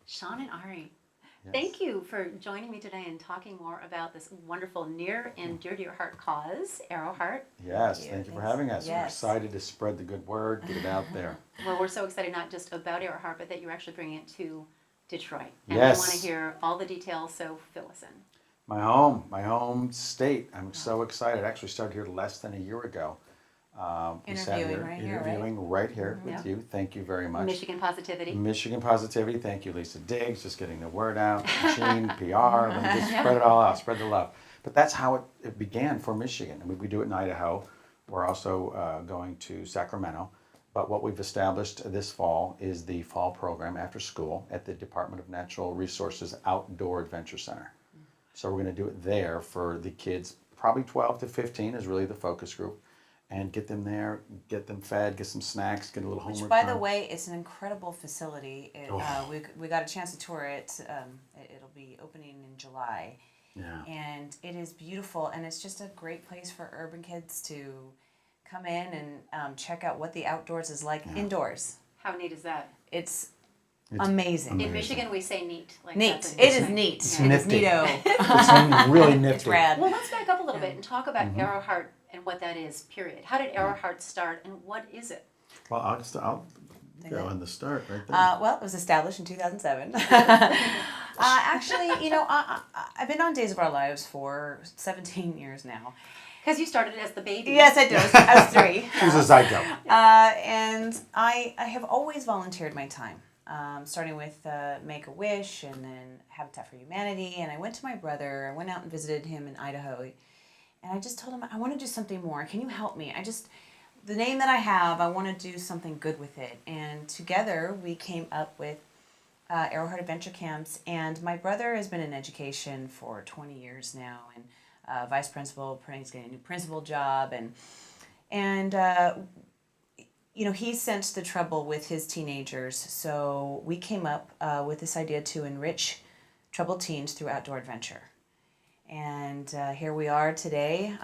Shawn and Ari, Yes. thank you for joining me today and talking more about this wonderful near and dear to your heart cause, Arrow Heart. Yes, thank you for having us. We're Yes. excited to spread the good word, get it out there. Well, we're so excited not just about Arrow Heart, but that you're actually bringing it to Detroit. And Yes. we want to hear all the details, so fill us in. My home state. I'm so excited. I actually started here less than a year ago. We sat Interviewing right here, right? interviewing right here with Yeah. you. Thank you very much. Michigan Positivity. Michigan Positivity. Thank you, Lisa Diggs, just getting the word out. Gene, PR, let me just spread it all out, spread the love. But that's how it began for Michigan. I mean, we do it in Idaho. We're also going to Sacramento. But what we've established this fall is the fall program after school at the Department of Natural Resources Outdoor Adventure Center. So we're going to do it there for the kids, probably 12 to 15 is really the focus group. And get them there, get them fed, get some snacks, get a little homework. Which, by the done. way, it's an incredible facility. We got a chance to tour it. It'll be opening in July. Yeah. And it is beautiful, and it's just a great place for urban kids to come in and check out what the outdoors is like indoors. How neat is that? It's It's amazing. In Michigan, we say neat. Like Neat. that's a It is thing. neat. It's It is nifty. neato. It's really nifty. It's rad. Well, let's back up a little bit and talk about Arrow Heart and what that is, period. How did Arrow Heart start and what is it? Well, I'll go in the start right there. Well, it was established in 2007. Actually, I've been on Days of Our Lives for 17 years now. Because you started as the baby. Yes, I did. I was 3. She was a zygote. And I have always volunteered my time, starting with Make-A-Wish and then Habitat for Humanity. And I went to my brother. I went out and visited him in Idaho. And I just told him, I want to do something more. Can you help me? The name that I have, I want to do something good with it. And together we came up with Arrowheart Adventure Camps. And my brother has been in education for 20 years now and vice principal, he's getting a new principal job. And he sensed the trouble with his teenagers. So we came up with this idea to enrich troubled teens through outdoor adventure. And here we are today,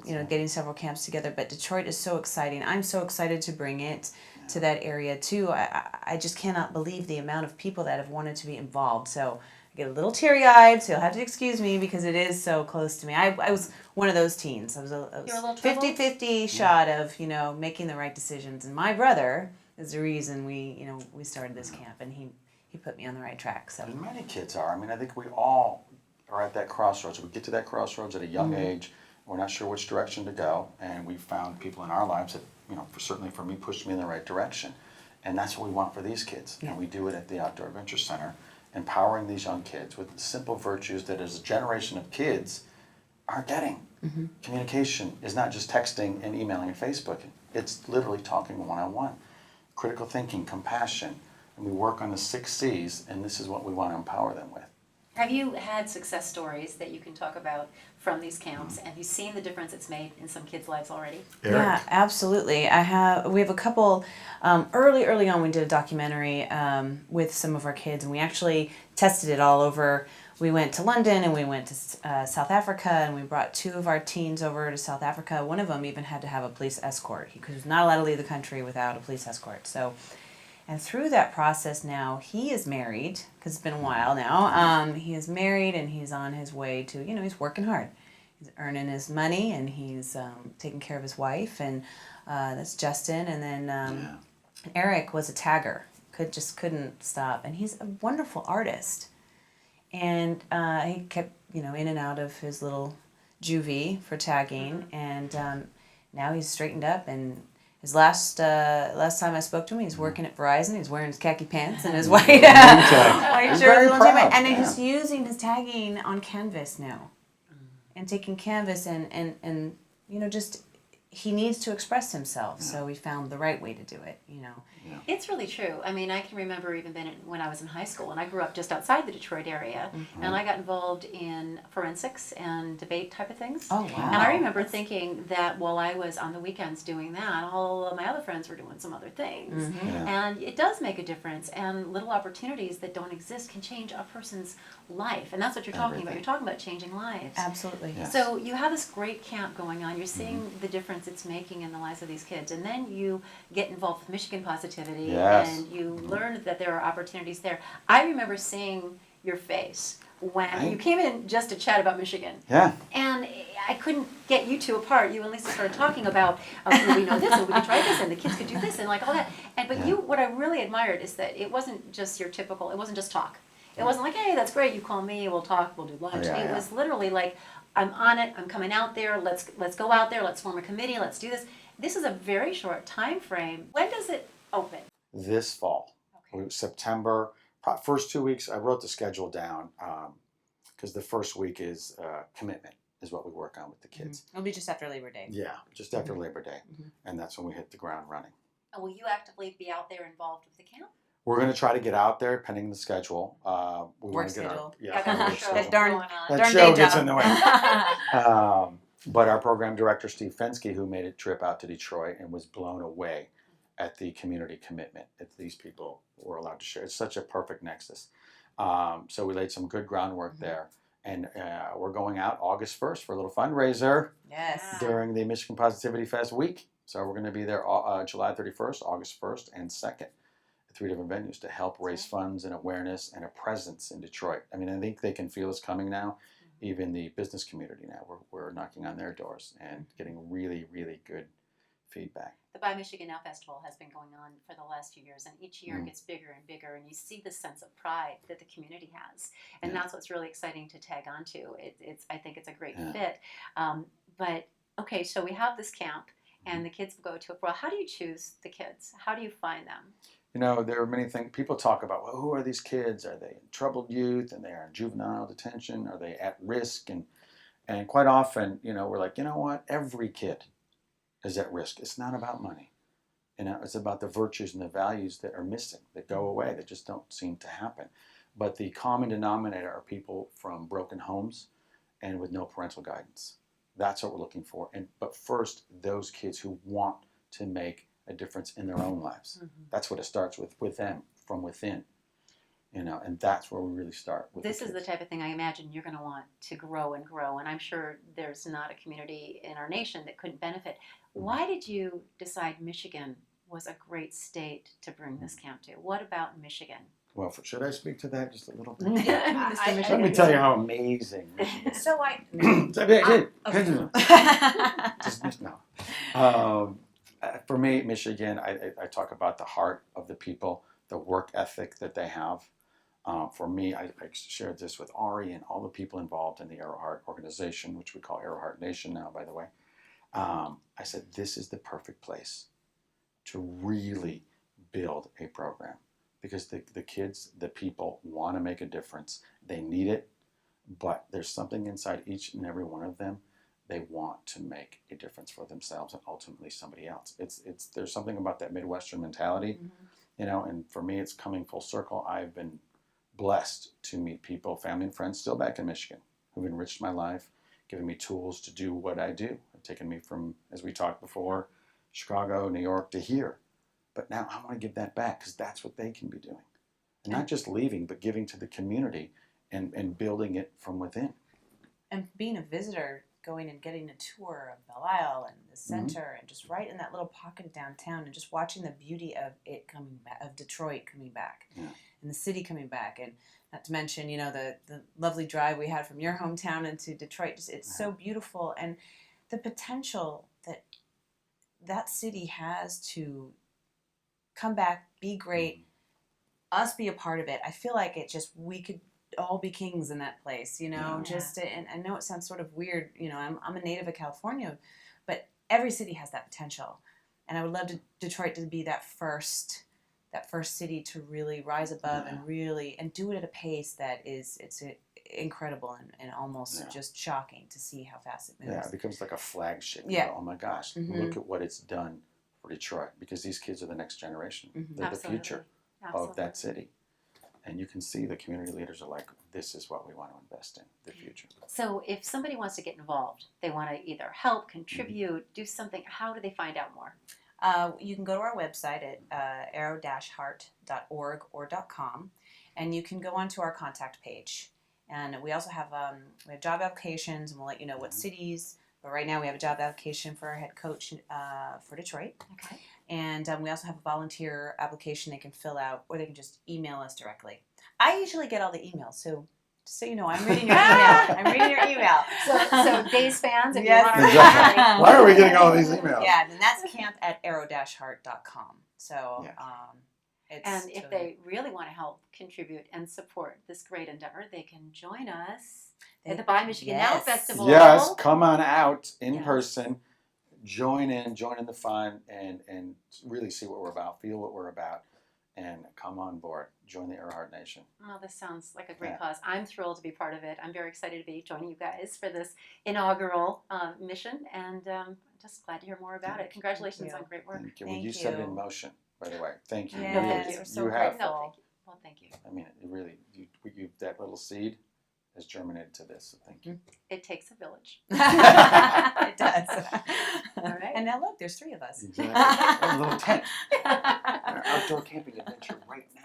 getting several camps together. But Detroit is so exciting. I'm so excited to bring it to that area, too. I just cannot believe the amount of people that have wanted to be involved. So I get a little teary-eyed, so you'll have to excuse me because it is so close to me. I was one of those teens. I was You're a little 50-50 shot of, making the right decisions. And my brother is the reason we started this camp, and he put me on the right track. So. And many kids are. I mean, I think we all are at that crossroads. We get to that crossroads at a young age. We're not sure which direction to go, and we found people in our lives that, certainly for me, pushed me in the right direction. And that's what we want for these kids. Yeah. And we do it at the Outdoor Adventure Center, empowering these young kids with simple virtues that as a generation of kids are getting. Communication is not just texting and emailing and Facebooking. It's literally talking one-on-one. Critical thinking, compassion, and we work on the 6 C's, and this is what we want to empower them with. Have you had success stories that you can talk about from these camps? Have you seen the difference it's made in some kids' lives already? Eric? Yeah, absolutely. We have a couple. Early on, we did a documentary with some of our kids, and we actually tested it all over. We went to London and we went to South Africa, and we brought 2 of our teens over to South Africa. One of them even had to have a police escort. He was not allowed to leave the country without a police escort. And through that process now, he is married, because it's been a while now. He is married, and he's on his way to, he's working hard. He's earning his money, and he's taking care of his wife, and that's Justin. And then Eric was a tagger, couldn't stop. And he's a wonderful artist. And he kept, in and out of his little juvie for tagging. And now he's straightened up, and his last time I spoke to him, he's working at Verizon. He's wearing his khaki pants and his white He's shirt, very proud, and yeah. he's using his tagging on canvas now, and taking canvas and just he needs to express himself. So we found the right way to do it. It's really true. I mean, I can remember even when I was in high school, and I grew up just outside the Detroit area, and I got involved in forensics and debate type of things. Oh, wow. And I remember thinking that while I was on the weekends doing that, all of my other friends were doing some other things. Yeah. And it does make a difference, and little opportunities that don't exist can change a person's life. And that's what you're talking about. Everything. You're talking about changing lives. Absolutely. Yeah. So you have this great camp going on. You're seeing the difference difference it's making in the lives of these kids. And then you get involved with Michigan Positivity, Yes. and you learn that there are opportunities there. I remember seeing your face when Right. you came in just to chat about Michigan. Yeah. And I couldn't get you two apart. You and Lisa started talking about, well, we know this, and we could try this, and the kids could do this, and like all that. And but you, what I really admired is that it wasn't just your typical. It wasn't just talk. It wasn't like, hey, that's great. You call me, we'll talk, we'll do lunch. Yeah, It yeah. was literally like, I'm on it. I'm coming out there. Let's go out there. Let's form a committee. Let's do this. This is a very short time frame. When does it open? This fall, Okay. September, first 2 weeks. I wrote the schedule down because the first week is commitment is what we work on with the kids. It'll be just after Labor Day. Yeah, just after Labor Day, and that's when we hit the ground running. And will you actively be out there involved with the camp? We're going to try to get out there, pending the schedule. We Work wanna get schedule. Yeah, our got work a show schedule. darn- going on. That Darn show day gets job. in the way. But our program director, Steve Fensky, who made a trip out to Detroit and was blown away at the community commitment that these people were allowed to share. It's such a perfect nexus. So we laid some good groundwork there. And we're going out August 1st for a little fundraiser Yes. during the Michigan Positivity Fest week. So we're going to be there July 31st, August 1st, and 2nd at 3 different venues to help raise funds and awareness and a presence in Detroit. I mean, I think they can feel us coming now. Even the business community now, we're knocking on their doors and getting really, really good feedback. The Buy Michigan Now Festival has been going on for the last few years, and each year it gets bigger and bigger, and you see the sense of pride that the community has, and that's what's really exciting to tag onto. I think it's a great fit. But okay, so we have this camp, and the kids will go to it. Well, how do you choose the kids? How do you find them? You know, there are many things people talk about. Well, who are these kids? Are they troubled youth? And they are in juvenile detention? Are they at risk? And quite often, you know, we're like, you know what? Every kid is at risk. It's not about money. You know, it's about the virtues and the values that are missing, that go away, that just don't seem to happen. But the common denominator are people from broken homes and with no parental guidance. That's what we're looking for. But first, those kids who want to make a difference in their own lives. That's what it starts with them, from within. You know, and that's where we really start with This the is the kids. type of thing I imagine you're going to want to grow and grow, and I'm sure there's not a community in our nation that couldn't benefit. Why did you decide Michigan was a great state to bring this camp to? What about Michigan? Well, should I speak to that just a little bit? Mr. Let me tell you how amazing Michigan is. So I. Just no. For me, Michigan, I talk about the heart of the people, the work ethic that they have. For me, I shared this with Ari and all the people involved in the Arrowheart organization, which we call Arrowheart Nation now, by the way. I said, this is the perfect place to really build a program because the kids, the people want to make a difference. They need it, but there's something inside each and every one of them. They want to make a difference for themselves and ultimately somebody else. There's something about that Midwestern mentality, you know, and for me, it's coming full circle. I've been blessed to meet people, family and friends still back in Michigan who've enriched my life, given me tools to do what I do. Have taken me from, as we talked before, Chicago, New York to here. But now I want to give that back because that's what they can be doing. And not just leaving, but giving to the community and building it from within. And being a visitor, going and getting a tour of Belle Isle and the center and just right in that little pocket of downtown and just watching the beauty of it coming back, of Detroit coming back and the city coming back. And not to mention, you know, the lovely drive we had from your hometown into Detroit. Just, it's so beautiful. And the potential that city has to come back, be great, us be a part of it. I feel like we could all be kings in that place, you know, and I know it sounds sort of weird, you know, I'm a native of California, but every city has that potential. And I would love Detroit to be that first city to really rise above and really, and do it at a pace that it's incredible and almost just shocking to see how fast it moves. Yeah, it becomes like a flagship. Yeah. You know, oh my gosh, look at what it's done for Detroit because these kids are the next generation. They're the future of that city. And you can see the community leaders are like, this is what we want to invest in, the future. So if somebody wants to get involved, they want to either help, contribute, do something, how do they find out more? You can go to our website at arrow-heart.org or .com, and you can go onto our contact page. And we also have we have job applications, and we'll let you know what cities But right now we have a job application for our head coach for Detroit. Okay. And we also have a volunteer application they can fill out, or they can just email us directly. I usually get all the emails, so just so you know, I'm reading your email. I'm reading your email. So Days fans, if Yes. you want Exactly. to Why are we getting all these emails? Yeah, and that's camp@arrow-heart.com. So Yeah. it's And if totally- they really want to help contribute and support this great endeavor, they can join us at the Buy Michigan Now Yes. Festival. Yes, come on out in Yes. person, join in the fun, and really see what we're about, feel what we're about, and come on board. Join the Earhart Nation. Oh, this sounds like a great Yeah. cause. I'm thrilled to be part of it. I'm very excited to be joining you guys for this inaugural mission, and just glad to hear more about it. Congratulations you. on great work. Thank you. Well, Thank you set it in you. motion, by the way. Thank you. Yes, Really, we're so you have. grateful. No, thank you. Well, thank you. I mean, it really, you that little seed has germinated to this. So thank you. It takes a village. It does. All right. And now look, there's 3 of us. Exactly. A little tent. Our outdoor camping adventure right now.